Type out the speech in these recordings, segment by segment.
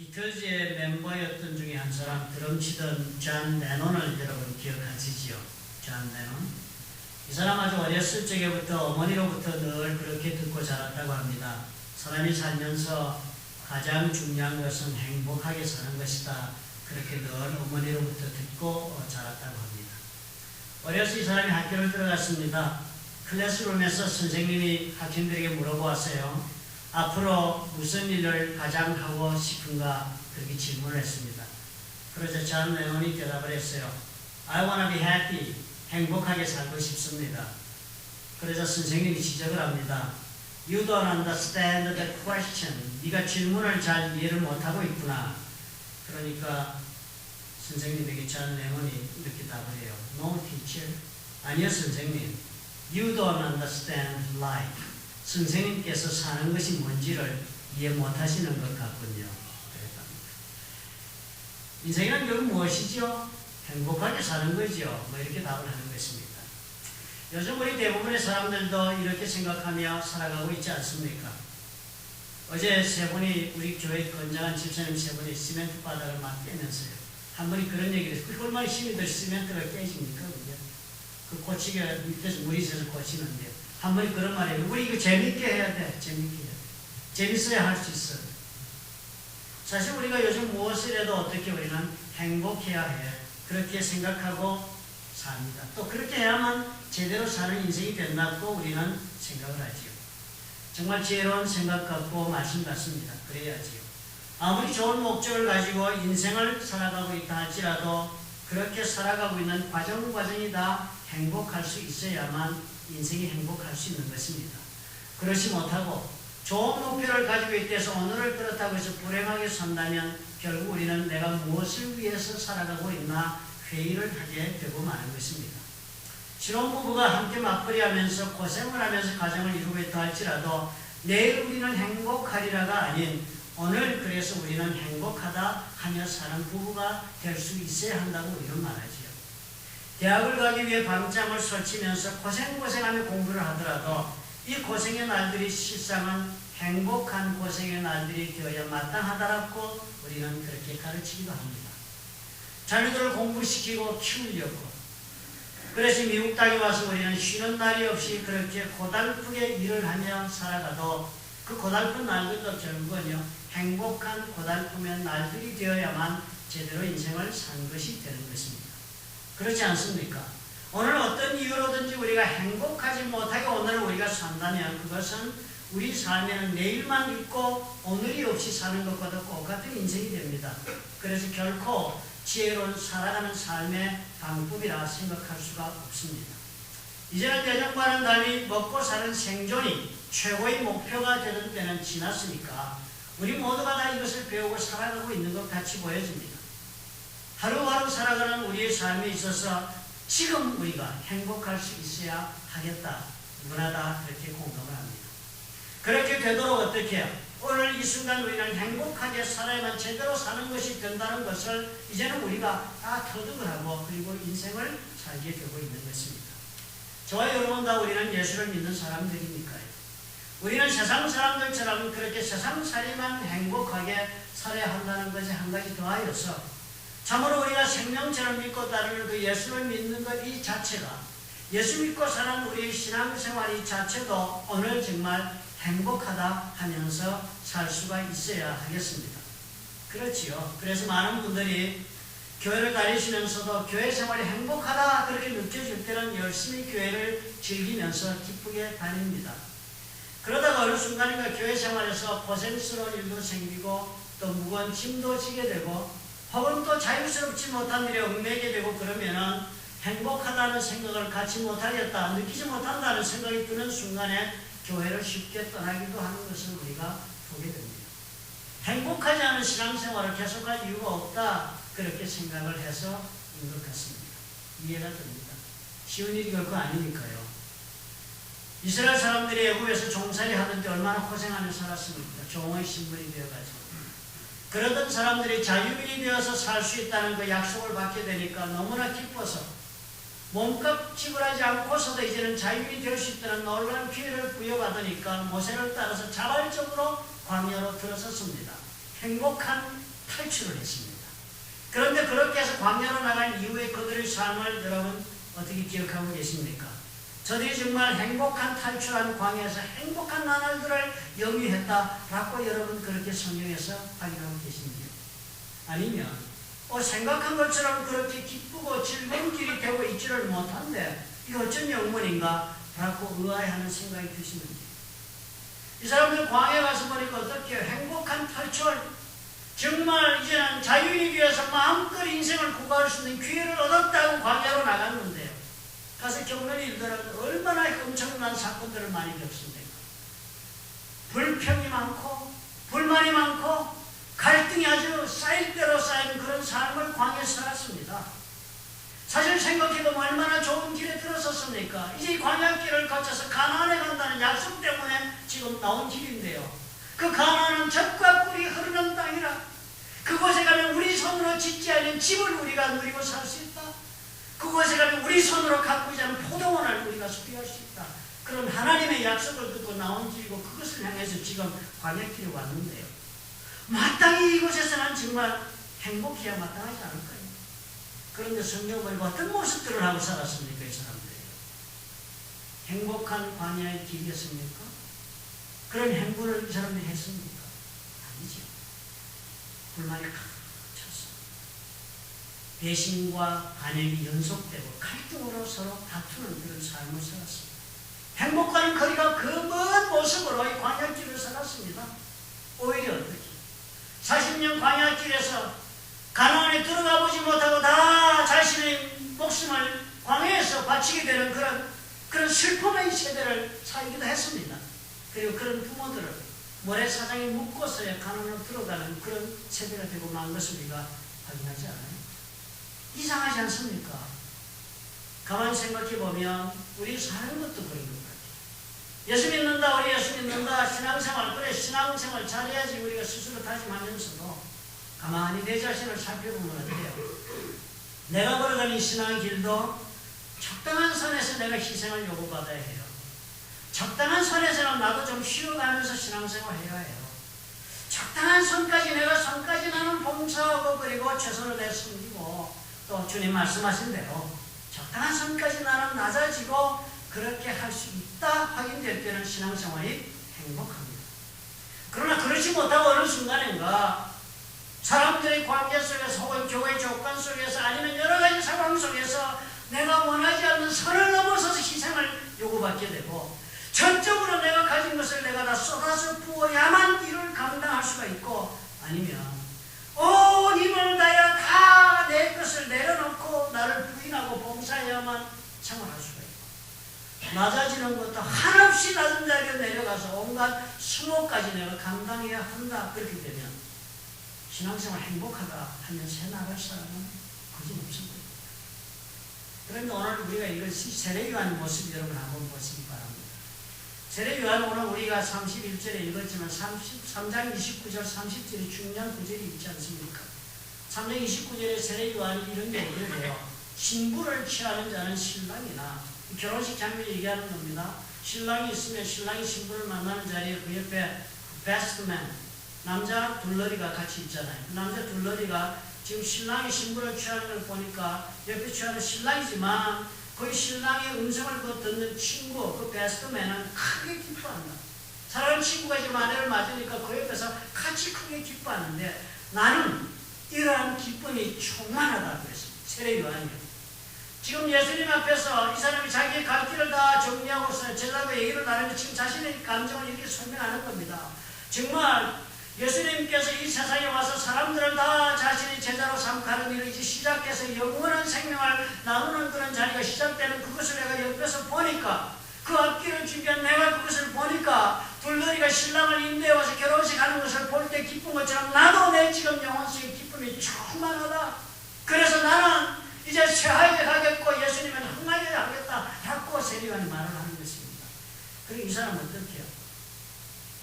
비틀즈의 멤버였던 중에 한 사람, 드럼 치던 존 레논을 여러분 기억하시지요? 존 레논. 이 사람 아주 어렸을 적에부터 어머니로부터 늘 그렇게 듣고 자랐다고 합니다. 사람이 살면서 가장 중요한 것은 행복하게 사는 것이다. 그렇게 늘 어머니로부터 듣고 자랐다고 합니다. 어려서 이 사람이 학교를 들어갔습니다. 클래스룸에서 선생님이 학생들에게 물어보았어요. 앞으로 무슨 일을 가장 하고 싶은가? 그렇게 질문을 했습니다. 그러자 존 레논이 대답을 했어요. I wanna be happy. 행복하게 살고 싶습니다. 그러자 선생님이 지적을 합니다. You don't understand the question. 네가 질문을 잘 이해를 못하고 있구나. 그러니까 선생님에게 존 레논이 이렇게 답을 해요. No teacher. 아니요 선생님. You don't understand life. 선생님께서 사는 것이 뭔지를 이해 못하시는 것 같군요. 그랬답니다. 인생이란 결국 무엇이죠? 행복하게 사는 거죠. 뭐 이렇게 답을 하는 것입니다. 요즘 우리 대부분의 사람들도 이렇게 생각하며 살아가고 있지 않습니까? 어제 세 분이 우리 교회 건장한 집사님 세 분이 시멘트 바닥을 막 깨면서요. 한 분이 그런 얘기를 했어요. 그게 얼마나 힘이 들 시멘트가 깨집니까? 그게? 그 고치기가 밑에서 물이 새서 고치는데요. 한 번이 그런 말이에요. 우리 이거 재밌게 해야 돼. 재밌게 해야 돼. 재밌어야 할 수 있어. 사실 우리가 요즘 무엇을 해도 어떻게 우리는 행복해야 해. 그렇게 생각하고 삽니다. 또 그렇게 해야만 제대로 사는 인생이 된다고 우리는 생각을 하지요. 정말 지혜로운 생각 같고 말씀 같습니다. 그래야지요. 아무리 좋은 목적을 가지고 인생을 살아가고 있다 할지라도 그렇게 살아가고 있는 과정이 다 행복할 수 있어야만 인생이 행복할 수 있는 것입니다. 그렇지 못하고 좋은 목표를 가지고 있대서 오늘을 그렇다고 해서 불행하게 산다면 결국 우리는 내가 무엇을 위해서 살아가고 있나 회의를 하게 되고 마는 것입니다. 신혼부부가 함께 맞벌이하면서 고생을 하면서 가정을 이루고 있다 할지라도 내일 우리는 행복하리라가 아닌 오늘 그래서 우리는 행복하다 하며 사는 부부가 될 수 있어야 한다고 우리는 말하지요. 대학을 가기 위해 밤잠을 설치면서 고생하며 공부를 하더라도 이 고생의 날들이 실상은 행복한 고생의 날들이 되어야 마땅하다라고 우리는 그렇게 가르치기도 합니다. 자녀들을 공부시키고 키우려고. 그래서 미국 땅에 와서 우리는 쉬는 날이 없이 그렇게 고달프게 일을 하며 살아가도 그 고달픈 날들도 결국은요 행복한 고달픔의 날들이 되어야만 제대로 인생을 산 것이 되는 것입니다. 그렇지 않습니까? 오늘 어떤 이유로든지 우리가 행복하지 못하게 오늘을 우리가 산다면 그것은 우리 삶에는 내일만 있고 오늘이 없이 사는 것과도 똑같은 인생이 됩니다. 그래서 결코 지혜로운 살아가는 삶의 방법이라 생각할 수가 없습니다. 이제는 예전과는 달리 먹고 사는 생존이 최고의 목표가 되던 때는 지났으니까 우리 모두가 다 이것을 배우고 살아가고 있는 것 같이 보여집니다. 하루하루 살아가는 우리의 삶에 있어서 지금 우리가 행복할 수 있어야 하겠다. 누구나 다 그렇게 공감을 합니다. 그렇게 되도록 어떻게 해요? 오늘 이 순간 우리는 행복하게 살아야만 제대로 사는 것이 된다는 것을 이제는 우리가 다 터득을 하고 그리고 인생을 살게 되고 있는 것입니다. 저와 여러분 다 우리는 예수를 믿는 사람들이니까요. 우리는 세상 사람들처럼 그렇게 세상살이만 행복하게 살아야 한다는 것에 한 가지 더하여서 참으로 우리가 생명처럼 믿고 따르는 그 예수를 믿는 것 이 자체가 예수 믿고 사는 우리의 신앙생활 이 자체도 오늘 정말 행복하다 하면서 살 수가 있어야 하겠습니다. 그렇지요. 그래서 많은 분들이 교회를 다니시면서도 교회 생활이 행복하다 그렇게 느껴질 때는 열심히 교회를 즐기면서 기쁘게 다닙니다. 그러다가 어느 순간인가 교회 생활에서 고생스러운 일도 생기고 또 무거운 짐도 지게 되고 혹은 또 자유스럽지 못한 일에 얽매게 되고 그러면은 행복하다는 생각을 갖지 못하겠다, 느끼지 못한다는 생각이 드는 순간에 교회를 쉽게 떠나기도 하는 것을 우리가 보게 됩니다. 행복하지 않은 신앙생활을 계속할 이유가 없다 그렇게 생각을 해서인 것 같습니다. 이해가 됩니다. 쉬운 일이 결코 아니니까요. 이스라엘 사람들이 애굽에서 종살이 하던 때 얼마나 고생하며 살았습니까? 종의 신분이 되어가지고. 그러던 사람들이 자유인이 되어서 살 수 있다는 그 약속을 받게 되니까 너무나 기뻐서 몸값 지불하지 않고서도 이제는 자유인이 될 수 있다는 놀라운 기회를 부여받으니까 모세를 따라서 자발적으로 광야로 들어섰습니다. 행복한 탈출을 했습니다. 그런데 그렇게 해서 광야로 나간 이후에 그들의 삶을 여러분 어떻게 기억하고 계십니까? 저들이 정말 행복한 탈출한 광야에서 행복한 나날들을 영위했다라고 여러분 그렇게 성경에서 확인하고 계십니까? 아니면 생각한 것처럼 그렇게 기쁘고 즐거운 길이 되고 있지를 못한데 이거 어쩐 영문인가? 라고 의아해하는 생각이 드시는지. 이 사람들 광야에 가서 보니까 어떻게 행복한 탈출, 정말 이제는 자유인이기 위해서 마음껏 인생을 구가할 수 있는 기회를 얻었다고 광야로 나갔는데요. 가서 겪는 일들은 얼마나 엄청난 사건들을 많이 겪습니까? 불평이 많고 불만이 많고 갈등이 아주 쌓일 대로 쌓인 그런 삶을 광야에서 살았습니다. 사실 생각해보면 얼마나 좋은 길에 들어섰습니까? 이제 광야길을 거쳐서 가나안에 간다는 약속 때문에 지금 나온 길인데요. 그 가나안은 젖과 꿀이 흐르는 땅이라, 그곳에 가면 우리 손으로 짓지 않은 집을 우리가 누리고 살 수 있다. 그곳에 가면 우리 손으로 가꾸지 않은 포도원을 우리가 소유할 수 있다. 그런 하나님의 약속을 듣고 나온 길이고 그것을 향해서 지금 광야길에 왔는데요. 마땅히 이곳에서는 정말 행복해야 마땅하지 않을까요? 그런데 성경을 보니까 어떤 모습들을 하고 살았습니까? 이 사람들이 행복한 광야의 길이었습니까? 그런 행보를 이 사람들이 했습니까? 아니죠. 불만이 가득 찼어. 배신과 반역이 연속되고 갈등으로 서로 다투는 그런 삶을 살았습니다. 행복과는 거리가 그 먼 모습으로 이 광야길을 살았습니다. 오히려 어떻게 40년 광야길에서 가나안에 들어가 보지 못하고 다 자신의 목숨을 광야에서 바치게 되는 그런 슬픔의 세대를 살기도 했습니다. 그리고 그런 부모들을 모래사장에 묶어서야 가나안으로 들어가는 그런 세대가 되고 만 것을 우리가 확인하지 않아요? 이상하지 않습니까? 가만히 생각해 보면 우리 사는 것도 그런 것 같아요. 예수 믿는다, 우리 예수 믿는다, 신앙생활, 그래 신앙생활 잘해야지 우리가 스스로 다짐하면서도 가만히 내 자신을 살펴보면 어때요? 내가 걸어가는 신앙의 길도 적당한 선에서 내가 희생을 요구받아야 해요. 적당한 선에서는 나도 좀 쉬어가면서 신앙생활 해야 해요. 적당한 선까지 내가 선까지 나는 봉사하고 그리고 최선을 내 숨기고 또 주님 말씀하신 대로 적당한 선까지 나는 낮아지고 그렇게 할 수 있다 확인될 때는 신앙생활이 행복합니다. 그러나 그러지 못하고 어느 순간인가 사람들의 관계 속에서 혹은 교회 조건 속에서 아니면 여러 가지 상황 속에서 내가 원하지 않는 선을 넘어서서 희생을 요구받게 되고 전적으로 내가 가진 것을 내가 다 쏟아서 부어야만 일을 감당할 수가 있고 아니면 온 힘을 다해 다 내 것을 내려놓고 나를 부인하고 봉사해야만 생활할 수가 있고 낮아지는 것도 한없이 낮은 자리에 내려가서 온갖 수모까지 내가 감당해야 한다. 그렇게 되면 신앙생활 행복하다 하면 새 나갈 사람은 거짓 없습니다. 그런데 오늘 우리가 이런 세례요한 모습 여러분 한번 보시기 바랍니다. 세례요한 오늘 우리가 31절에 읽었지만 3장 29절 30절이 중요한 구절이 있지 않습니까? 3장 29절에 세례요한이 이런 얘기를 해요. 신부를 취하는 자는 신랑이나 결혼식 장면을 얘기하는 겁니다. 신랑이 있으면 신랑이 신부를 만나는 자리에 그 옆에 베스트맨 남자 둘러리가 같이 있잖아요. 그 남자 둘러리가 지금 신랑이 신부를 취하는 걸 보니까 옆에 취하는 신랑이지만 거기 신랑의 음성을 듣는 친구, 그 베스트맨은 크게 기뻐한다. 사랑하는 친구가 지금 아내를 맞으니까 그 옆에서 같이 크게 기뻐하는데 나는 이러한 기쁨이 충만하다고 그랬습니다. 세례요한이요. 지금 예수님 앞에서 이 사람이 자기의 갈 길을 다 정리하고서 제자들과 얘기를 나누며 지금 자신의 감정을 이렇게 설명하는 겁니다. 정말 예수님께서 이 세상에 와서 사람들을 다 자신의 제자로 삼가는 일을 이제 시작해서 영원한 생명을 나누는 그런 자리가 시작되는 그것을 내가 옆에서 보니까 그 앞길을 준비한 내가 그것을 보니까 둘러리가 신랑을 인도해 와서 결혼식 하는 것을 볼 때 기쁜 것처럼 나도 내 지금 영혼 속에 기쁨이 충만하다. 그래서 나는 이제 새하게 가겠고 예수님은 흥하게 하겠다 라고 세례요한이 말을 하는 것입니다. 그리고 이 사람은 어떻게 해요?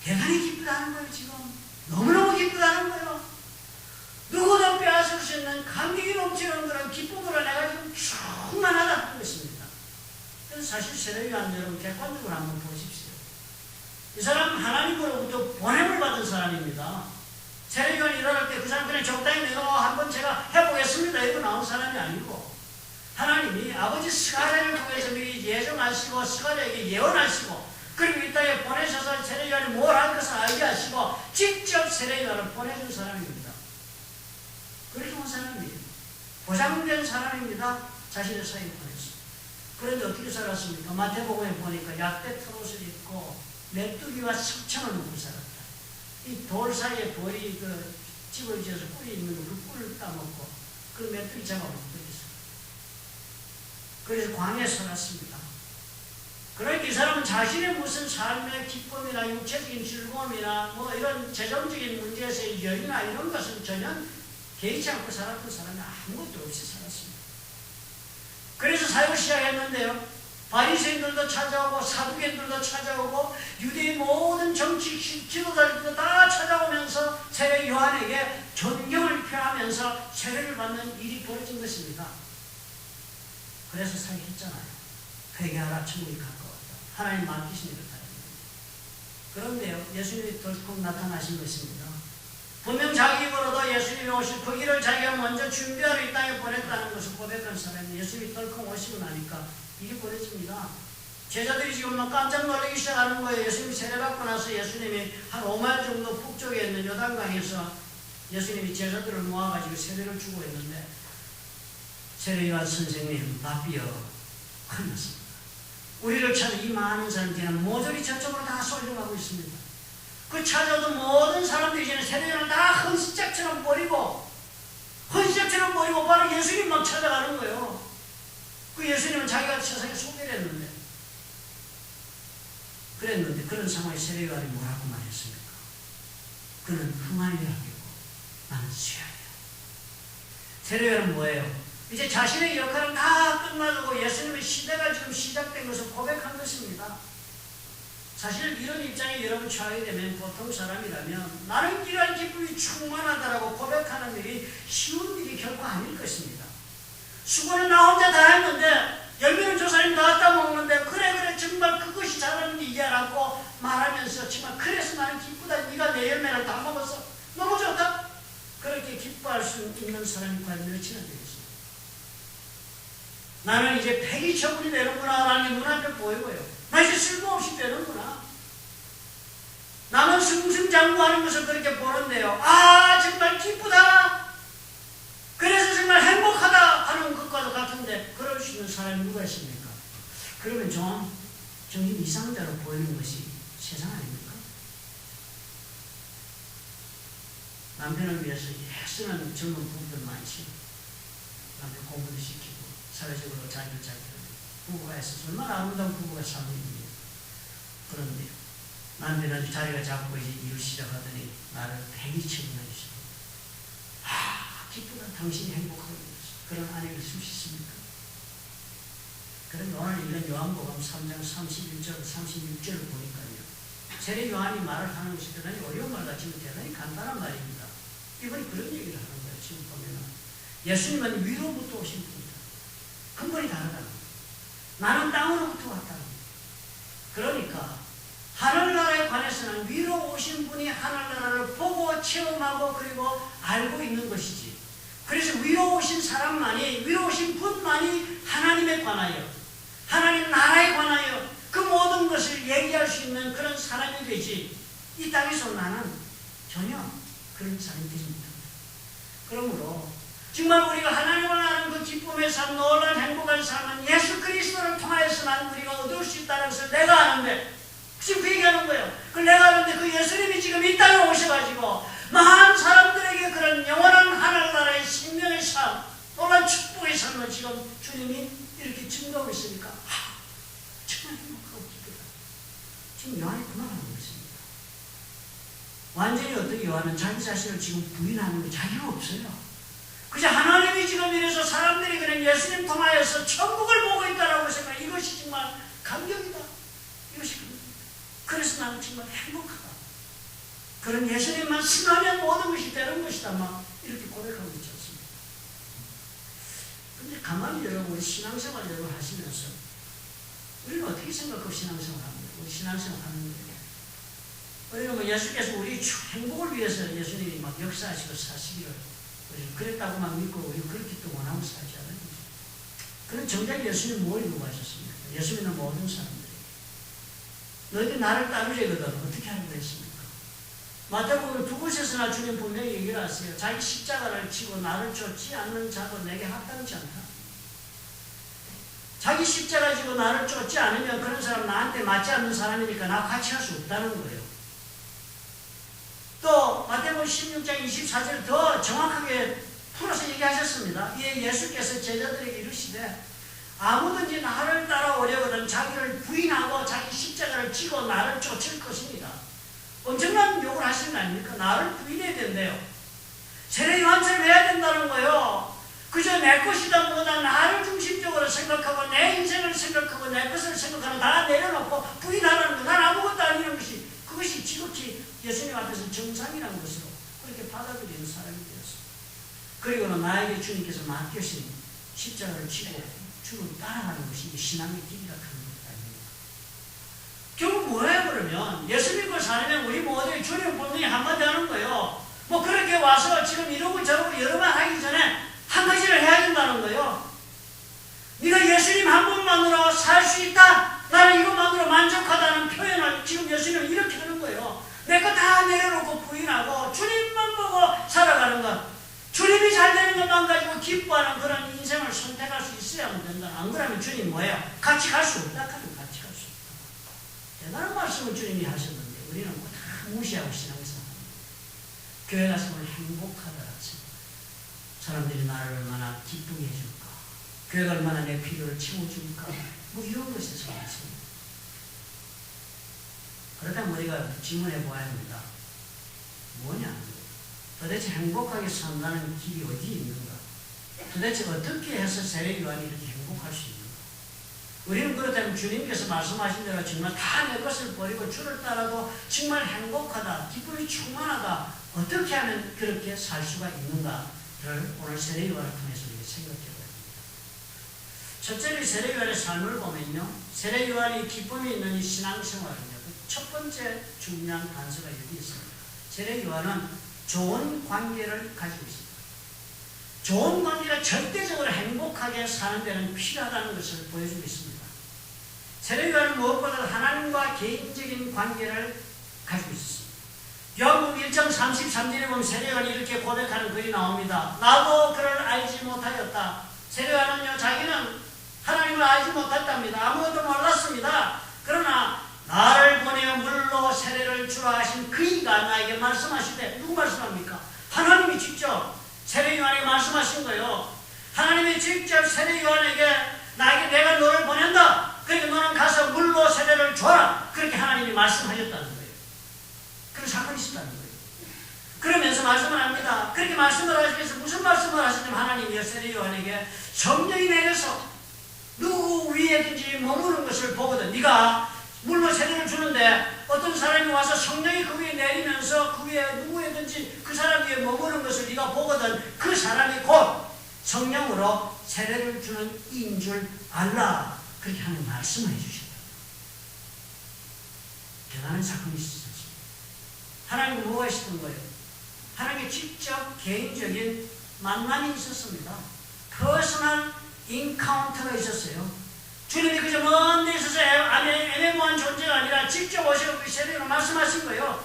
대단히 기쁘다는 거예요. 지금 너무너무 기쁘다는 거예요. 누구도 빼앗을 수 있는 감격이 넘치는 그런 기쁨으로 내가 지금 충만하다는 것입니다. 그래서 사실 세례요한 여러분 객관적으로 한번 보십시오. 이 사람 하나님으로부터 보냄을 받은 사람입니다. 세례요한이 하나님이 아버지 스가랴를 통해서 미리 예정하시고 스가랴에게 예언하시고 그리고 이 땅에 보내셔서 세례요한이 뭘 할 것을 알게 하시고 직접 세례요한을 보내준 사람입니다. 그렇게 온 사람이에요. 보장된 사람입니다. 자신의 사역을 보냈어요. 그런데 어떻게 살았습니까? 마태복음에 보니까 약대 털옷을 입고 메뚜기와 석창을 먹고 살았다. 이 돌 사이에 돌이 그 집을 지어서 꿀이 있는 그 꿀을 따먹고 그 메뚜기 잡아먹고 그래서 광야에 살았습니다. 그러니까 이 사람은 자신의 무슨 삶의 기쁨이나 육체적인 즐거움이나 뭐 이런 재정적인 문제에서의 여유나 이런 것은 전혀 개의치 않고 살았던 사람이 아무것도 없이 살았습니다. 그래서 사역을 시작했는데요. 바리새인들도 찾아오고 사두개인들도 찾아오고 유대의 모든 정치 지도자들도 다 찾아오면서 세례 요한에게 존경을 표하면서 세례를 받는 일이 벌어진 것입니다. 그래서 사역했잖아요. 회개하라, 천국이 가까웠다. 하나님 맡기신 일을 다 했는데. 그런데요, 예수님이 덜컥 나타나신 것입니다. 분명 자기 입으로도 예수님이 오실 그 길을 자기가 먼저 준비하러 이 땅에 보냈다는 것을 고백한 사람이 예수님이 덜컥 오시고 나니까 일이 벌어집니다. 제자들이 지금 막 깜짝 놀라기 시작하는 거예요. 예수님이 세례받고 나서 예수님이 한 5마일 정도 북쪽에 있는 요단강에서 예수님이 제자들을 모아가지고 세례를 주고 있는데 세례요한 선생님 바삐어 끝났습니다. 우리를 찾아 이 많은 사람들은 모조리 저쪽으로 다 쏠려가고 있습니다. 그 찾아오던 모든 사람들이 이제는 세례요한을 다 헌시짝처럼 버리고 바로 예수님만 찾아가는 거예요. 그 예수님은 자기가 세상에 소개를 했는데 그런 상황에 세례요한이 뭐라고 말했습니까? 그는 흥하리라 하고 나는 쇠하리라. 세례요한은 뭐예요? 이제 자신의 역할은 다 끝나고 예수님의 시대가 지금 시작된 것을 고백한 것입니다. 사실 이런 입장에 여러분 처하게 되면 보통 사람이라면 나는 이러한 기쁨이 충만하다라고 고백하는 일이 쉬운 일이 결코 아닐 것입니다. 수고는 나 혼자 다 했는데 열매는 조사님 다 따먹는데 그래 정말 그것이 잘하는 일이야라고 말하면서 정말 그래서 나는 기쁘다. 네가 내 열매를 다 먹었어. 너무 좋다. 그렇게 기뻐할 수 있는 사람이 과연 몇이나 되겠습니까? 나는 이제 폐기 처분이 되는구나라는 게 눈앞에 보이고요. 나 이제 쓸모없이 되는구나. 나는 승승장구하는 것을 그렇게 보는데요. 아 정말 기쁘다. 그래서 정말 행복하다 하는 것과도 같은데 그럴 수 있는 사람이 누가 있습니까? 그러면 좀 정신 이상자로 보이는 것이 세상 아닙니까? 남편을 위해서 애쓰는 젊은 부부들 많지. 남편 공부도 시키고 사회적으로 자기를 잘 키우고 부부가 있어서 얼마나 아름다운 부부가 사모입니다. 그런데 남편은 자리가 잡고 이제 일을 시작하더니 나를 폐기처분하기 시작합니다. 기쁘다. 당신이 행복하고 있어. 그런 아내가 있을 수 있습니까? 그런데 오늘 읽은 요한복음 3장 31절 36절을 보니까요. 세례 요한이 말을 하는 것이 대단히 어려운 말 같지만 대단히 간단한 말입니다. 이번에 그런 얘기를 하는 거예요. 지금 보면은 예수님은 위로부터 오신 분이다. 근본이 다르다는 거예요. 나는 땅으로부터 왔다는 거예요. 그러니까 하늘나라에 관해서는 위로 오신 분이 하늘나라를 보고 체험하고 그리고 알고 있는 것이지. 그래서 위로 오신 사람만이, 위로 오신 분만이 하나님에 관하여, 하나님 나라에 관하여 그 모든 것을 얘기할 수 있는 그런 사람이 되지. 이 땅에서 나는 전혀 그런 사람이 되지 못합니다. 그러므로 정말 우리가 하나님을 아는 그 기쁨의 삶, 놀라운 행복한 삶은 예수 그리스도를 통하여서만 우리가 얻을 수 있다는 것을 내가 아는데 지금 그 얘기하는 거예요. 그 내가 아는데 그 예수님이 지금 이 땅에 오셔가지고 많은 사람들에게 그런 영원한 하늘나라의 생명의 삶, 놀라운 축복의 삶을 지금 주님이 이렇게 증거하고 있으니까 정말 행복하고 기쁘다. 지금 요한이 그 말하는 것입니다. 완전히 어떻게 요한은 자기 자신을 지금 부인하는 게 자기가 없어요. 그저 하나님이 지금 이래서 사람들이 그냥 예수님 통하여서 천국을 보고 있다라고 생각해. 이것이 정말 감격이다. 이것이 감격이다. 그래서 나는 정말 행복하다. 그런 예수님만 승하면 모든 것이 되는 것이다. 막 이렇게 고백하고 있지 않습니까? 근데 가만히 여러분 우리 신앙생활 여러분 하시면서 우리는 어떻게 생각하고 신앙생활 합니까? 우리 신앙생활 하는 거예요. 우리는 뭐 예수께서 우리 행복을 위해서 예수님이 막 역사하시고 사시기를 그랬다고만 믿고 우리 그렇게 또 원하고 살지 않아요. 그럼 정작 예수님 뭘 요구하셨습니까? 예수 믿는 모든 사람들이 너희들 나를 따르려거든 어떻게 하라고 했습니까? 마태복음 두 곳에서나 주님 분명히 얘기를 하세요. 자기 십자가를 지고 나를 쫓지 않는 자도 내게 합당치 않다. 자기 십자가 지고 나를 쫓지 않으면 그런 사람 나한테 맞지 않는 사람이니까 나와 같이 할 수 없다는 거예요. 또 마태복음 16장 24절 더 정확하게 풀어서 얘기하셨습니다. 이에 예수께서 제자들에게 이르시되 아무든지 나를 따라오려거든 자기를 부인하고 자기 십자가를 지고 나를 쫓을 것입니다. 엄청난 욕을 하시는 거 아닙니까? 나를 부인해야 된대요. 세례 요한처럼 해야 된다는 거예요. 그저 내 것이다 보다 나를 중심적으로 생각하고 내 인생을 생각하고 내 것을 생각하고 다 내려놓고 부인하라는 거. 난 아무것도 아니라는 것이 그것이 지극히 예수님 앞에서 정상이라는 것으로 그렇게 받아들이는 사람이 되었습니다. 그리고는 나에게 주님께서 맡기신 십자가를 지고 주를 따라가는 것이 신앙의 길이라 하는 것 아닙니까? 결국 뭐예요 그러면? 예수 믿고 살면 우리 모두 주님 분명히 한마디 하는 거예요. 뭐 그렇게 와서 지금 이러고 저러고 여러 번 하기 전에 한 가지를 해야 된다는 거예요. 네가 예수님 한 분만으로 살 수 있다. 나는 이것만으로 만족하다는 표현을 지금 예수님은 이렇게 하는 거예요. 내 거 다 내려놓고 부인하고 주님만 보고 살아가는 것. 주님이 잘 되는 것만 가지고 기뻐하는 그런 인생을 선택할 수 있어야만 된다. 안 그러면 주님 뭐예요? 같이 갈 수 없다. 하면 같이 갈 수 없다. 대단한 말씀을 주님이 하셨는데 우리는 뭐 다 무시하고 신앙생활 합니다. 교회 가서 행복하다. 사람들이 나를 얼마나 기쁘게 해줄까? 교회가 얼마나 내 필요를 채워줄까? 뭐 이런 것에서 왔습니다. 그렇다면 우리가 질문해 보아야 합니다. 뭐냐? 도대체 행복하게 산다는 길이 어디에 있는가? 도대체 어떻게 해서 세례 요한이 이렇게 행복할 수 있는가? 우리는 그렇다면 주님께서 말씀하신 대로 정말 다 내 것을 버리고 주를 따라도 정말 행복하다, 기쁨이 충만하다, 어떻게 하면 그렇게 살 수가 있는가? 를 오늘 세례 요한을 통해서 우리가 생각해 봅니다. 첫째로 세례 요한의 삶을 보면요, 세례 요한이 기쁨이 있는 이 신앙생활은요, 첫 번째 중요한 단서가 여기 있습니다. 세례 요한은 좋은 관계를 가지고 있습니다. 좋은 관계가 절대적으로 행복하게 사는 데는 필요하다는 것을 보여주고 있습니다. 세례 요한은 무엇보다 하나님과 개인적인 관계를 가지고 있습니다. 요한복음 1장 33절에 보면 세례 요한이 이렇게 고백하는 글이 나옵니다. 나도 그를 알지 못하였다. 세례 요한은요, 자기는 하나님을 알지 못했답니다. 아무것도 몰랐습니다. 그러나 나를 보내어 물로 세례를 주라 하신 그이가 나에게 말씀하시되, 누구 말씀합니까? 하나님이 직접 세례 요한에게 말씀하신 거예요. 하나님이 직접 세례 요한에게 나에게 내가 너를 보낸다. 그러니까 너는 가서 물로 세례를 줘라. 그렇게 하나님이 말씀하셨다는 거예요. 그런 사건이 있었다는 거예요. 그러면서 말씀을 합니다. 그렇게 말씀을 하시면서 무슨 말씀을 하시냐면 하나님이 세례 요한에게 성령이 내려서 누구 위에든지 머무는 것을 보거든. 네가 물로 세례를 주는데 어떤 사람이 와서 성령이 그 위에 내리면서 그 위에 누구에든지 그 사람 위에 머무는 것을 네가 보거든. 그 사람이 곧 성령으로 세례를 주는 이인 줄 알라. 그렇게 하는 말씀을 해주셨다. 대단한 사건이 있었어요. 하나님은 뭐가 있었던 거예요? 하나님의 직접 개인적인 만남이 있었습니다. 퍼스널 인카운터가 있었어요. 주님이 그저 먼 데 있어서 애매모호한 존재가 아니라 직접 오셔서 세례로 말씀하신 거예요.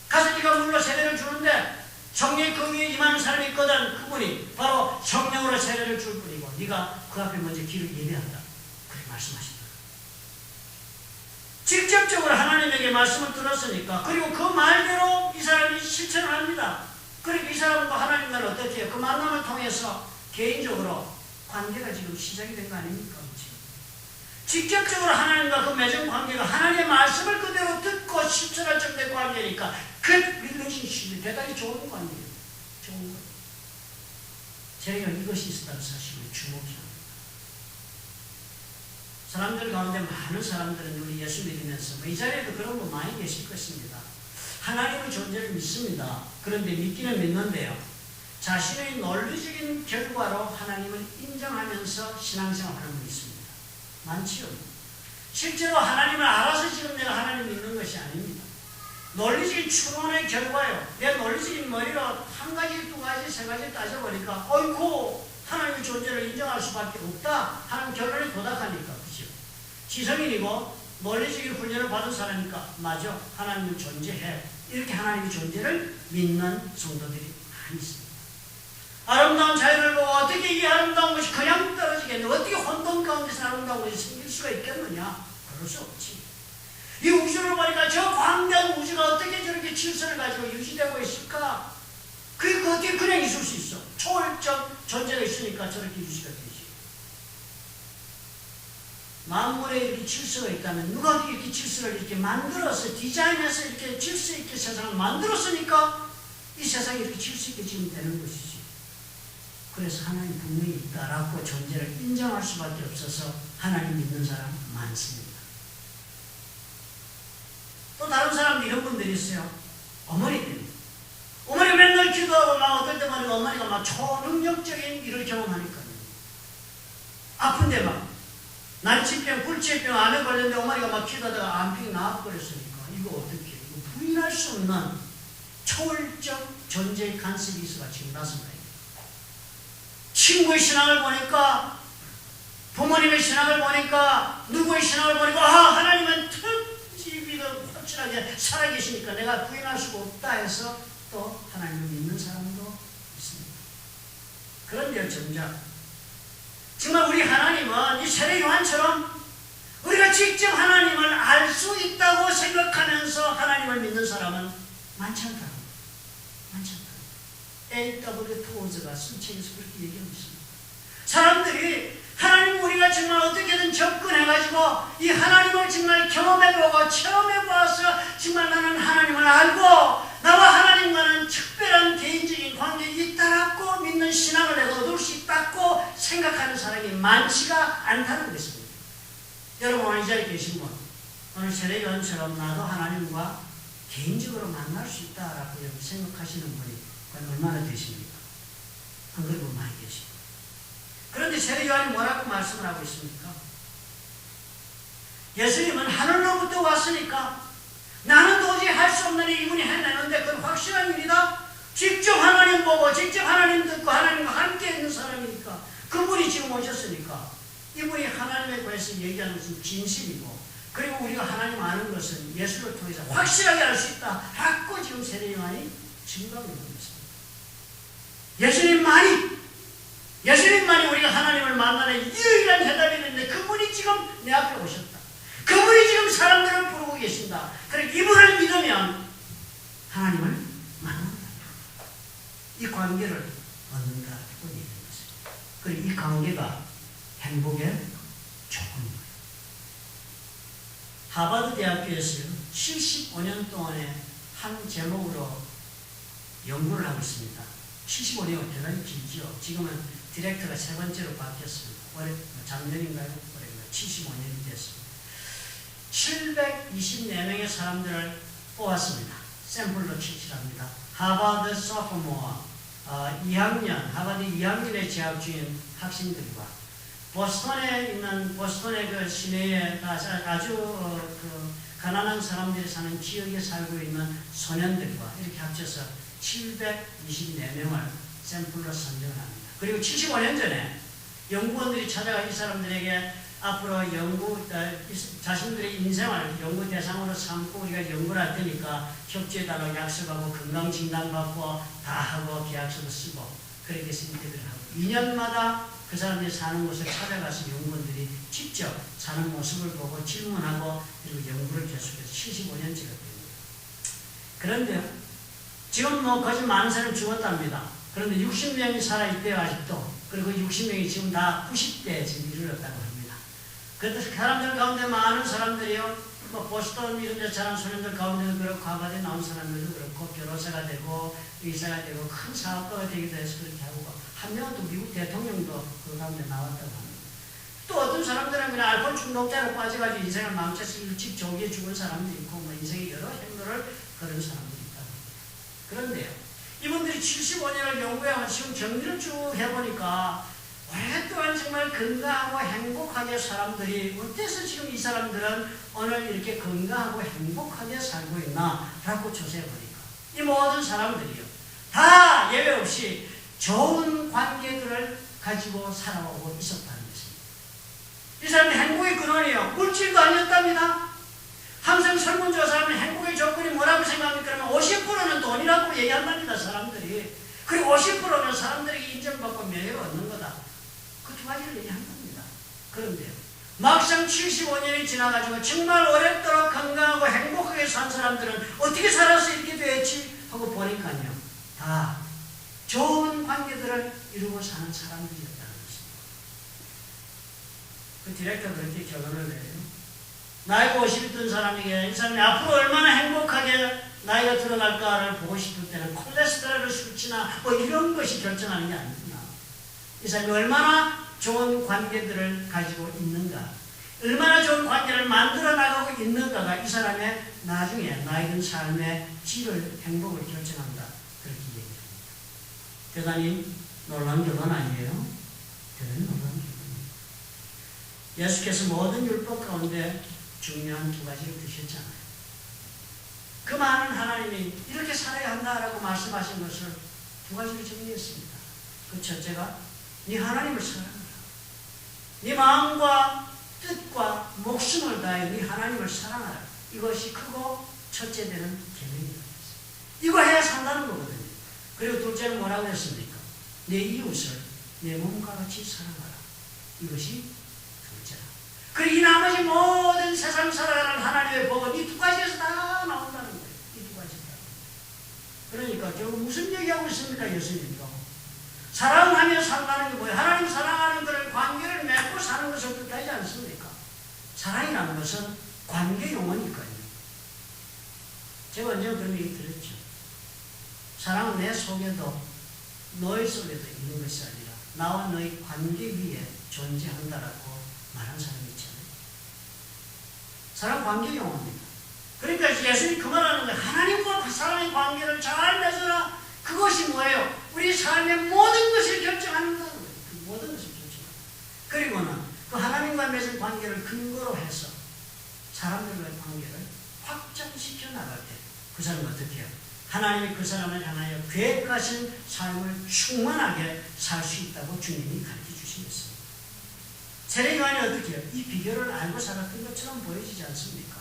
가서 네가 물로 세례를 주는데 성령이 그 위에 임하는 사람이 있거든. 그분이 바로 성령으로 세례를 줄 뿐이고 네가 그 앞에 먼저 길을 예배한다. 그렇게 말씀하신다. 직접적으로 하나님에게 말씀을 들었으니까, 그리고 그 말대로 이 사람이 실천을 합니다. 그러니까 이 사람과 하나님과는 어떻게 해요? 그 만남을 통해서 개인적으로 관계가 지금 시작이 된 거 아닙니까? 직접적으로 하나님과 그 맺은 관계가 하나님의 말씀을 그대로 듣고 실천할 정도의 관계니까 그 릴레이션십이 대단히 좋은 관계예요. 좋은 거예요. 제가 이것이 있었다는 사실을 주목해야 합니다. 사람들 가운데 많은 사람들은 우리 예수 믿으면서 이 자리에도 그런 분 많이 계실 것입니다. 하나님의 존재를 믿습니다. 그런데 믿기는 믿는데요, 자신의 논리적인 결과로 하나님을 인정하면서 신앙생활하는 분이 있습니다. 많지요. 실제로 하나님을 알아서 지금 내가 하나님 믿는 것이 아닙니다. 논리적인 추론의 결과요. 내 논리적인 머리로 한 가지, 두 가지, 세 가지 따져보니까 어이구 하나님의 존재를 인정할 수밖에 없다 하는 결론에 도달하니까, 그죠? 지성인이고 논리적인 훈련을 받은 사람이니까 맞아, 하나님은 존재해. 이렇게 하나님의 존재를 믿는 성도들이 많이 있습니다. 아름다운 자연을 보고 어떻게 이 아름다운 것이 그냥 떨어지겠냐, 어떻게 혼돈 가운데서 아름다운 것이 생길 수가 있겠느냐? 그럴 수 없지. 이 우주를 보니까 저 광대한 우주가 어떻게 저렇게 질서를 가지고 유지되고 있을까? 그게 어떻게 그냥 있을 수 있어? 초월적 존재가 있으니까 저렇게 유지가 되지. 만물에 이렇게 질서가 있다면 누가 이렇게 질서를 이렇게 만들어서 디자인해서 이렇게 질서 있게 세상을 만들었으니까 이 세상이 이렇게 질서 있게 지금 되는 것이지. 그래서 하나님 분명히 있다라고 존재를 인정할 수밖에 없어서 하나님 믿는 사람 많습니다. 또 다른 사람도 이런 분들이 있어요. 어머니들. 어머니가 맨날 기도하고 막 어떨 때마다 어머니가 막 초능력적인 일을 경험하니까요. 아픈데 막 난치병, 불치병, 암에 걸렸는데 어머니가 막 기도하다가 암병이 나와버렸으니까 이거 어떻게, 이거 부인할 수 없는 초월적 존재의 간섭이 있어가 지금 나섭니다. 친구의 신앙을 보니까, 부모님의 신앙을 보니까, 누구의 신앙을 보니까, 아, 하나님은 특집이도 확실하게 살아계시니까 내가 부인할 수가 없다 해서 또 하나님을 믿는 사람도 있습니다. 그런데 정말 우리 하나님은 이 세례 요한처럼 우리가 직접 하나님을 알 수 있다고 생각하면서 하나님을 믿는 사람은 많지 않다. 많지 않다. A.W. 토즈가 순책에서 그렇게 얘기하고 있습니다. 사람들이 하나님 우리가 정말 어떻게든 접근해가지고 이 하나님을 정말 경험해보고 체험해보아서 정말 나는 하나님을 알고 나와 하나님과는 특별한 개인적인 관계가 있다라고 믿는 신앙을 내가 얻을 수 있다고 생각하는 사람이 많지가 않다는 것입니다. 여러분 오늘 이 자리에 계신 분, 오늘 세례요한처럼 나도 하나님과 개인적으로 만날 수 있다라고 생각하시는 분이 얼마나 되십니까? 안 그런 분 많이 계십니다. 그런데 세례요한이 뭐라고 말씀을 하고 있습니까? 예수님은 하늘로부터 왔으니까 나는 도저히 할 수 없는 일 이분이 해내는데 그건 확실한 일이다. 직접 하나님 보고 직접 하나님 듣고 하나님과 함께 있는 사람이니까 그분이 지금 오셨으니까 이분이 하나님에 관해서 얘기하는 것은 진실이고 그리고 우리가 하나님 아는 것은 예수를 통해서 확실하게 알 수 있다 라고 지금 세례요한이 증거하고 있는 것입니다. 예수님만이 우리가 하나님을 만나는 유일한 해답이 있는데 그분이 지금 내 앞에 오셨다. 그분이 지금 사람들을 부르고 계신다. 그러니까 이분을 믿으면 하나님을 만난다. 이 관계를 얻는다고 얘기하는 것입니다. 그리고 이 관계가 행복의 조건입니다. 하버드 대학교에서 75년 동안에 한 제목으로 연구를 하고 있습니다. 75년이 대단히 길죠. 지금은 디렉터가 세 번째로 바뀌었습니다. 올해 작년인가요? 올해인가요? 75년이 됐습니다. 724명의 사람들을 뽑았습니다. 샘플로 채취합니다. 하버드 소포모어 2학년, 하버드 2학년에 재학 중인 학생들과 보스턴에 있는 보스턴의 그 시내에 아주 가난한 사람들이 사는 지역에 살고 있는 소년들과 이렇게 합쳐서 724명을 샘플로 선정을 합니다. 그리고 75년 전에 연구원들이 찾아가 이 사람들에게 앞으로 자신들의 인생을 연구 대상으로 삼고 우리가 연구를 할 테니까 협조해달라고 약속하고 건강진단받고 다 하고 계약서도 쓰고 그렇게 해서 인터뷰를 하고 2년마다 그 사람들이 사는 곳을 찾아가서 연구원들이 직접 사는 모습을 보고 질문하고 그리고 연구를 계속해서 75년째가 됩니다. 그런데 지금 거짓 많은 사람이 죽었답니다. 그런데 60명이 살아있대요 아직도. 그리고 60명이 지금 다 90대에 지금 이르렀다고 합니다. 그런데 사람들 가운데 많은 사람들이요. 보스턴 이런 데 자란 소년들 가운데는 그렇고 하버드에 나온 사람들도 그렇고 변호사가 되고 의사가 되고 큰 사업가가 되기도 해서 그렇게 하고 한 명은 또 미국 대통령도 그 가운데 나왔다고 합니다. 또 어떤 사람들은 그냥 알코올 중독자로 빠져가지고 인생을 망쳐서 일찍 조기에 죽은 사람도 있고 뭐 인생의 여러 행로를 그런 사람들이 있다고 합니다. 그런데요. 이분들이 75년을 연구하면 지금 정리를 쭉 해보니까 오랫동안 정말 건강하고 행복하게 사람들이 어때서 지금 이 사람들은 오늘 이렇게 건강하고 행복하게 살고 있나 라고 조사해보니까 이 모든 사람들이요 다 예외 없이 좋은 관계들을 가지고 살아오고 있었다는 것입니다. 이 사람이 행복의 근원이에요. 물질도 아니었답니다. 항상 설문조사하면 행복의 조건이 뭐라고 생각합니까? 그러면 50%는 돈이라고 얘기한답니다. 사람들이. 그리고 50%는 사람들에게 인정받고 명예를 얻는 거다. 그 두 가지를 얘기한답니다. 그런데요, 막상 75년이 지나가지고 정말 오랫도록 건강하고 행복하게 산 사람들은 어떻게 살아서 이렇게 됐지? 하고 보니까요, 다 좋은 관계들을 이루고 사는 사람들이었다는 것입니다. 그 디렉터가 그렇게 결론을 내요. 나이가 50이 든 사람에게 이 사람이 앞으로 얼마나 행복하게 나이가 들어갈까를 보고 싶을 때는 콜레스테롤 수치나 뭐 이런 것이 결정하는 게 아니구나. 이 사람이 얼마나 좋은 관계들을 가지고 있는가, 얼마나 좋은 관계를 만들어 나가고 있는가가 이 사람의 나중에 나이 든 삶의 질을, 행복을 결정한다. 그렇게 얘기합니다. 대단히 놀라운 결론 아니에요? 대단히 놀라운 결론입니다. 예수께서 모든 율법 가운데 중요한 두 가지를 드셨잖아요. 그 많은 하나님이 이렇게 살아야 한다라고 말씀하신 것을 두 가지로 정리했습니다. 그 첫째가 네 하나님을 사랑하라. 네 마음과 뜻과 목숨을 다해 네 하나님을 사랑하라. 이것이 크고 첫째 되는 계명이다. 이거 해야 산다는 거거든요. 그리고 둘째는 뭐라고 했습니까? 내 이웃을 내 몸과 같이 사랑하라. 이것이 둘째다. 그리고 이 나머지 모든 세상 살아가는 하나님의 복은 이 두 가지에서 다 나온다는 거예요. 이 두 가지에서 다. 그러니까 결국 무슨 얘기하고 있습니까? 예수님도. 사랑하며 산다는 게 뭐예요? 하나님 사랑하는 것을 관계를 맺고 사는 것을 뜻하지 않습니까? 사랑이라는 것은 관계 용어니까요. 제가 언제 그런 얘기 들었죠. 사랑은 내 속에도 너희 속에도 있는 것이 아니라 나와 너희 관계 위에 존재한다라고 말한 사람이 있잖아요. 사랑 관계 용어입니다. 그러니까 예수님이 그 말하는 거예요. 하나님과 사랑의 관계를 잘 맺어라. 그것이 뭐예요? 우리 삶의 모든 것을 결정한다는 거예요. 그 모든 것을 결정한다. 그리고는 그 하나님과 맺은 관계를 근거로 해서 사람들과의 관계를 확장시켜 나갈 때 그 사람은 어떻게 해요? 하나님이 그 사람을 향하여 계획하신 삶을 충만하게 살 수 있다고 주님이 가르쳐 주시겠습니다. 세례 요한이 어떻게 해요? 이 비결을 알고 살았던 것처럼 보여지지 않습니까?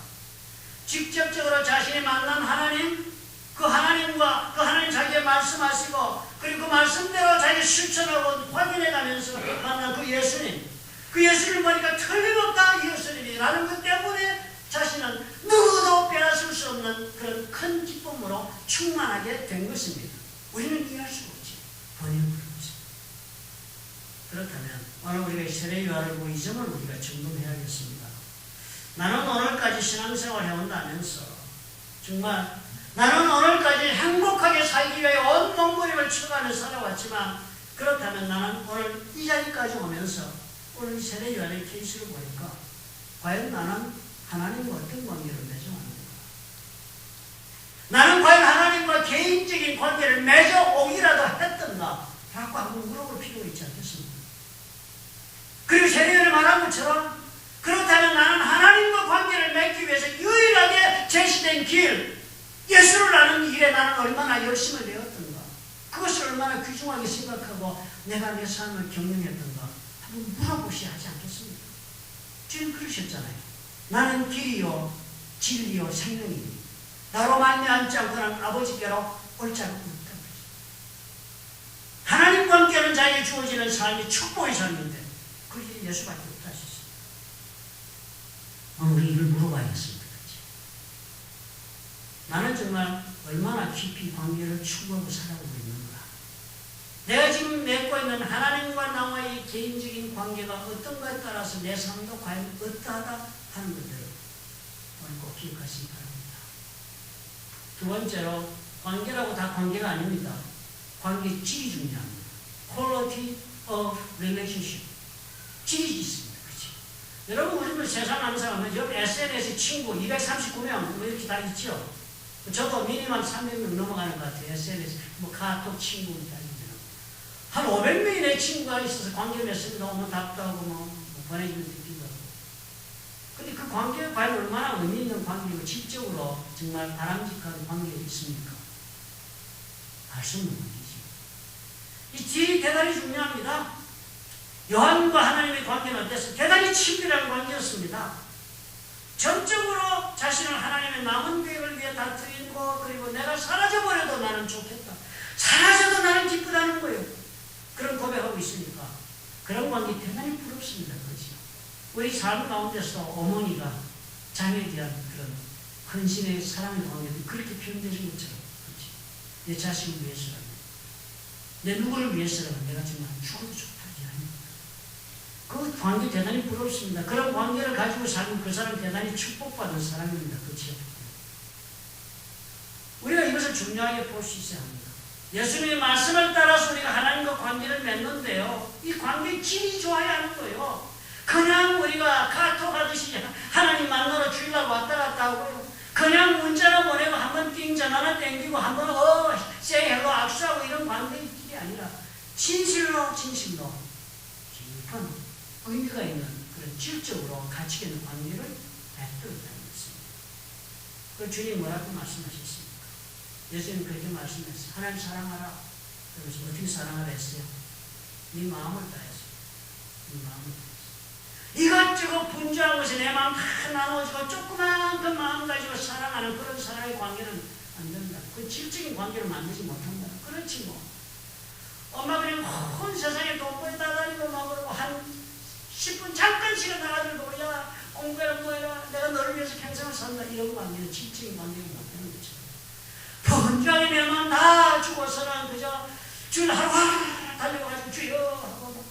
직접적으로 자신이 만난 하나님, 그 하나님과 그 하나님 자기가 말씀하시고 그리고 그 말씀대로 자기 실천하고 확인해가면서 만난 그 예수님, 그 예수님을 보니까 틀림없다 이 예수님이라는 것 때문에 자신은 누구도 빼앗을 수 없는 그런 큰 기쁨으로 충만하게 된 것입니다. 우리는 이해할 수가 없지. 본인은 그런 것입니다. 그렇다면 오늘 우리가 세례 요한을 보고 이 점을 우리가 점검해야겠습니다. 나는 오늘까지 신앙생활을 해온다면서 정말 나는 오늘까지 행복하게 살기 위해 온 몸부림을 쳐가며 살아왔지만 그렇다면 나는 오늘 이 자리까지 오면서 오늘 세례 요한의 케이스를 보니까 과연 나는 하나님과 어떤 관계를 맺어왔는가? 나는 과연 하나님과 개인적인 관계를 맺어오기라도 했던가? 라고 한번 물어볼 필요가 있지 않겠습니까? 그리고 세례 요한이 말한 것처럼 그렇다면 나는 하나님과 관계를 맺기 위해서 유일하게 제시된 길, 예수를 아는 일에 나는 얼마나 열심을 내었던가, 그것을 얼마나 귀중하게 생각하고 내가 내 삶을 경영했던가 한번 물어보셔야 하지 않겠습니까? 주님 그러셨잖아요. 나는 길이요 진리요 생명이니 나로 말미암지 않고는 아버지께로 올 자가 없다. 하나님과 함께하는 자에게 주어지는 삶이 축복의 삶인데 그게 예수밖에 없다 하셨어요. 오늘 우리 이걸 물어봐야겠습니다. 나는 정말 얼마나 깊이 관계를 추구하고 살아오고 있는가? 내가 지금 맺고 있는 하나님과 나와의 개인적인 관계가 어떤가에 따라서 내 삶도 과연 어떠하다 하는 것들을 오늘 꼭 기억하시기 바랍니다. 두 번째로 관계라고 다 관계가 아닙니다. 관계 질이 중요합니다. Quality of relationship. 질이 있습니다. 그렇죠? 여러분 우리는 세상 항상 옆 SNS 친구 239명 뭐 이렇게 다 있죠? 저도 미니멈 300명 넘어가는 것 같아요. SNS, 뭐 카톡 친구 다니면 한 500명이 내 친구가 있어서 관계 맺으면 너무 답답하고 뭐 보내주면 듣기도 하고. 근데 그 관계가 과연 얼마나 의미 있는 관계고 질적으로 정말 바람직한 관계가 있습니까? 알 수 없는 문제죠. 이 질이 대단히 중요합니다. 요한과 하나님의 관계는 어땠어요? 대단히 친밀한 관계였습니다. 전적으로 자신을 하나님의 남은 계획을 위해 다투이고, 그리고 내가 사라져버려도 나는 좋겠다, 사라져도 나는 기쁘다는 거예요. 그런 고백하고 있으니까 그런 관계 대단히 부럽습니다. 그렇죠? 우리 삶 가운데서 어머니가 자녀에 대한 그런 헌신의 사랑의 관계도 그렇게 표현되는 것처럼, 그렇죠? 내 자식을 위해서라면, 내 누구를 위해서라면 내가 정말 죽어도 좋다지 아닙니까? 그 관계 대단히 부럽습니다. 그런 관계를 가지고 살면 그 사람 대단히 축복받은 사람입니다. 그렇죠? 우리가 이것을 중요하게 볼 수 있어야 합니다. 예수님의 말씀을 따라서 우리가 하나님과 관계를 맺는데요, 이 관계의 질이 좋아야 하는 거예요. 그냥 우리가 카톡 하듯이 하나님 만나러 주일날 왔다 갔다 하고요, 그냥 문자나 보내고 한번 띵 전화나 땡기고 한번 say hello 악수하고 이런 관계의 길이 아니라 진실로 깊은 의미가 있는 그런 질적으로 가치 있는 관계를 맺도록하는 것입니다. 그 주님 뭐라고 말씀하셨습니까? 예수님 그렇게 말씀했어요. 하나님 사랑하라. 그래서 어떻게 사랑하라 했어요? 네 마음을 다해서. 네 마음을 다해서. 이것저것 분주한 것이 내 마음 다 나눠지고 조그만 그 마음 가지고 사랑하는 그런 사랑의 관계는 안 된다. 그 질적인 관계를 만들지 못한다. 그렇지 뭐. 엄마 그냥 온 세상에 돈벌이 나다니고 막 그러고 한 10분 잠깐 시간 나가지고 야 공부해라 뭐해라 내가 너를 위해서 평생을 산다 이런 관계는 질적인 관계가 못되는 거죠. 분주하게 내 마음 다 주고서는 그저 주일 하루 달려가지고 주여 하고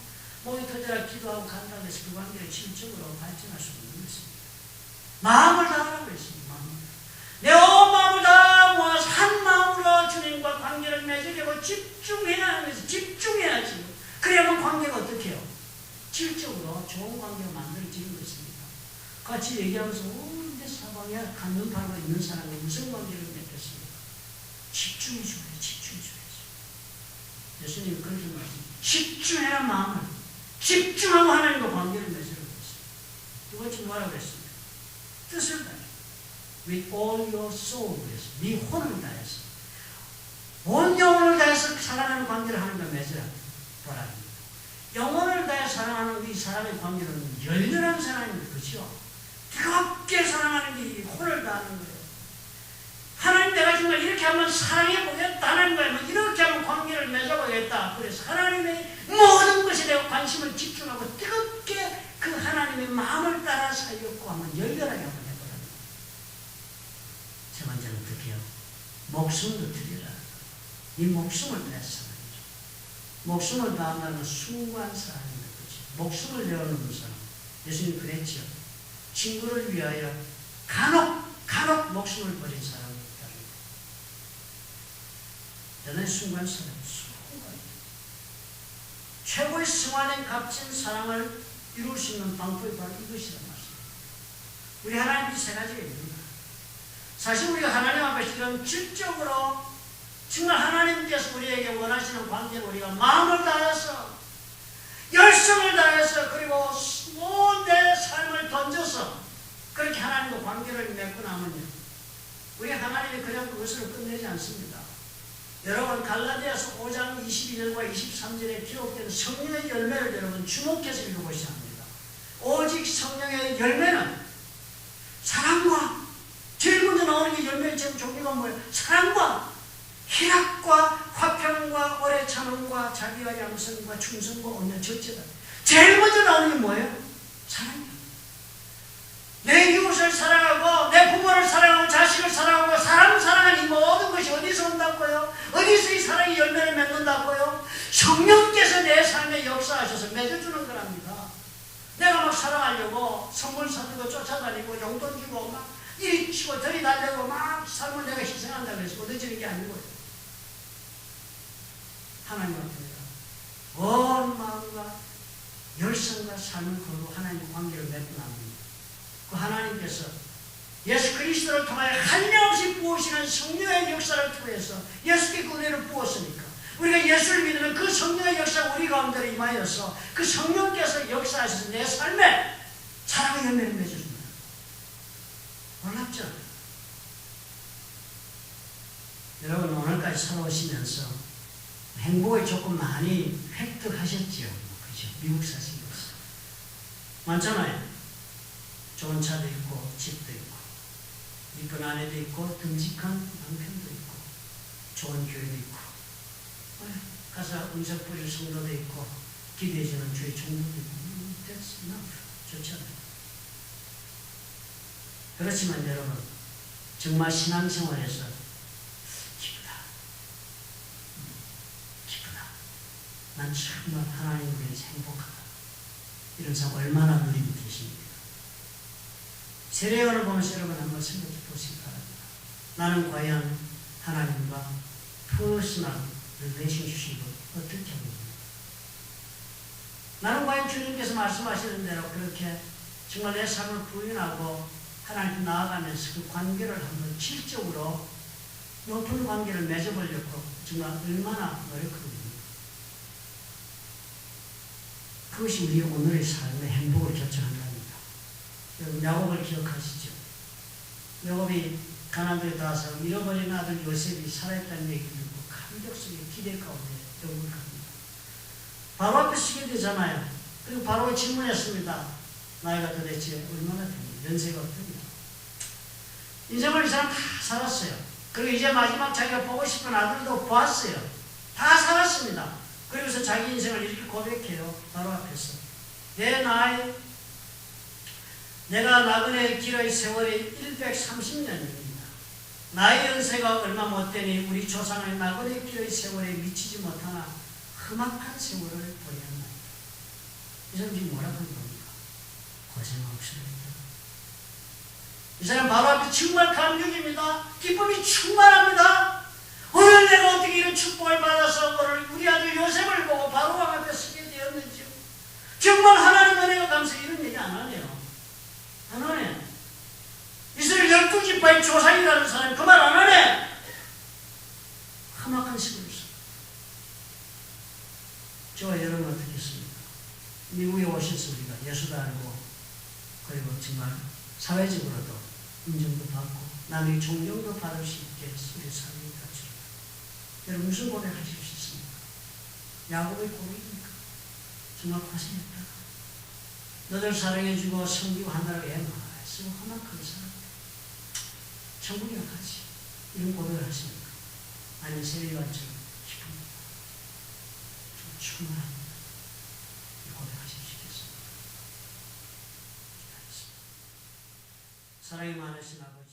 목이 터져라 기도하고 간다고 해서 그 관계를 질적으로 발전할 수 없는 것입니다. 마음을 다하라고 했습니다. 내 온 마음을 다 모아서 한 마음으로 주님과 관계를 맺으려고 집중해야 하는 것이 집중해야지. 그래야만 관계가 어떻게 해요? 질적으로 좋은 관계가 만들어지는 것입니다. 같이 얘기하면서 내 사방에 한눈 팔고 있는 사람이 무슨 관계를 맺겠습니까? 집중해 줘야지. 집중해 줘야지. 예수님이 그렇게 말씀하십니다. 집중해라 마음을. 집중하고 하나님과 관계를 맺으라고 했습니다. 두 번째 뭐라고 했습니까? 뜻을 다해. With all your soul. 네 혼을 다해서. 온 영혼을 다해서 사랑하는 관계를 하나님과 맺으라. 바랍니다. 영혼을 다해 사랑하는 이 사람의 관계는 열렬한 사랑입니다. 그렇죠? 뜨겁게 사랑하는 게 혼을 다하는 거예요. 하나님 내가 정말 이렇게 한번 사랑해보겠다 하는 거예요. 이렇게 한번 관계를 맺어보겠다. 그래서 하나님의 모든 것에 대해 관심을 집중하고 뜨겁게 그 하나님의 마음을 따라 살려고 하면 열렬하게 한번 해보라는 거예요. 세 번째는 어떻게 해요? 목숨도 드리라. 이 목숨을 다해서 사랑해줘. 목숨을 다한다는 숭고한 사랑입니다. 그렇죠? 목숨을 내어놓는 사람. 예수님 그랬죠. 친구를 위하여 간혹 목숨을 버린 사람이 있다는 거예요. 대단히 숭고한 사람. 최고의 승화된 값진 사랑을 이룰 수 있는 방법이 바로 이것이란 말씀입니다. 우리 하나님이 세 가지가 있습니다. 사실 우리가 하나님 앞에서 이런 질적으로 정말 하나님께서 우리에게 원하시는 관계를 우리가 마음을 다해서 열성을 다해서 그리고 온 내 삶을 던져서 그렇게 하나님과 관계를 맺고 나면요, 우리 하나님이 그냥 그것으로 끝내지 않습니다. 여러분 갈라디아서 5장 22절과 23절에 기록된 성령의 열매를 여러분 주목해서 읽어보셔야 합니다. 오직 성령의 열매는 사랑과, 제일 먼저 나오는 게 열매의 종류가 뭐예요? 사랑과 희락과 화평과 오래 참음과 자비와 양선과 충성과 온유와 절제다. 제일 먼저 나오는 게 뭐예요? 사랑이에요. 내 이웃을 사랑하고 내 부모를 사랑하고 자식을 사랑하고 사람 사랑하는 이 모든 것이 어디서 온다고요? 어디서 이 사랑의 열매를 맺는다고요? 성령께서 내 삶에 역사하셔서 맺어주는 거랍니다. 내가 막 사랑하려고 선물 사들고 쫓아다니고 용돈 주고 막 이리 치고 저리 달려고 막 삶을 내가 희생한다고 해서 얻어지는 게 아니고요. 하나님 앞에다 온 마음과 열성과 삶을 걸고 하나님과 관계를 맺고 납니다. 그 하나님께서 예수 그리스도를 통하여 한량없이 부으시는 성령의 역사를 통해서 예수께 그 은혜를 부었으니까 우리가 예수를 믿으면 그 성령의 역사가 우리 가운데로 임하여서 그 성령께서 역사하셔서 내 삶에 사랑의 열매를 맺어줍니다. 놀랍죠? 여러분 오늘까지 살아오시면서 행복을 조금 많이 획득하셨지요. 그죠? 미국 사실 많잖아요. 좋은 차도 있고 집도 있고 이쁜 아내도 있고 듬직한 남편도 있고 좋은 교회도 있고 가서 음성 뿌릴 성도도 있고 기대해주는 주의 종도도 있고 That's enough. 좋잖아요. 그렇지만 여러분 정말 신앙생활에서 기쁘다. 기쁘다. 난 정말 하나님 우리에서 행복하다. 이런 사람 얼마나 누리고 계십니까? 세례요한을 보면서 여러분 한번 생각해 보시기 바랍니다. 나는 과연 하나님과 퍼스널 릴레이션십을 어떻게 하고 있는가? 나는 과연 주님께서 말씀하시는 대로 그렇게 정말 내 삶을 부인하고 하나님께 나아가면서 그 관계를 한번 질적으로 높은 관계를 맺어보려고 정말 얼마나 노력하고 있는가? 그것이 우리 오늘의 삶의 행복을 결정한답니다. 여러분 야곱을 기억하시죠? 야곱이 가나안에 닿아서 잃어버린 아들 요셉이 살아있다는 얘기를 듣고 감격 속에 기대 가운데 영국을 갑니다. 바로 앞에 서게 되잖아요. 그리고 바로 질문했습니다. 나이가 도대체 얼마나 됩니까? 연세가 어떠냐? 인생을 이 사람 다 살았어요. 그리고 이제 마지막 자기가 보고 싶은 아들도 보았어요. 다 살았습니다. 그러면서 자기 인생을 이렇게 고백해요. 바로 앞에서. 내 나이, 내가 나그네 길의 세월이 130년입니다. 나의 연세가 얼마 못되니 우리 조상의 나그네 길의 세월에 미치지 못하나 험악한 세월을 보냈나이다. 이 사람 지금 뭐라고 하는 겁니까? 고생하옵소이다. 이 사람 바로 앞에 정말 감격입니다. 기쁨이 충만합니다. 오늘 내가 어떻게 이런 축복을 받아서 오늘 우리 아들 요셉을 보고 바로 왕 앞에 서게 되었는지요. 정말 하나님 은혜가 감사해. 이런 얘기 안 하네요. 안 하네. 이스라엘 12지파의 조상이라는 사람이 그 말 안 하네. 험악한 시골 있어. 저와 여러분 어떻겠습니까? 미국에 오셔서 우리가 예수도 알고 그리고 정말 사회적으로도 인정도 받고 남의 존경도 받을 수 있게 우리 삶이 갖추리라. 여러분 무슨 고백하실 수 있습니까? 야곱의 고백입니까? 정말 고생했다. 너들 사랑해주고 섬기고 한다고 애쓰고 험악하게 살았다. 천국이랑 같이 이런 고백을 하십니까? 아니면 세례요한처럼 기쁩니다. 좀 충만합니다. 이 고백하실 수 있겠습니까? 기다렸습니다. 사랑이 많으신 아버지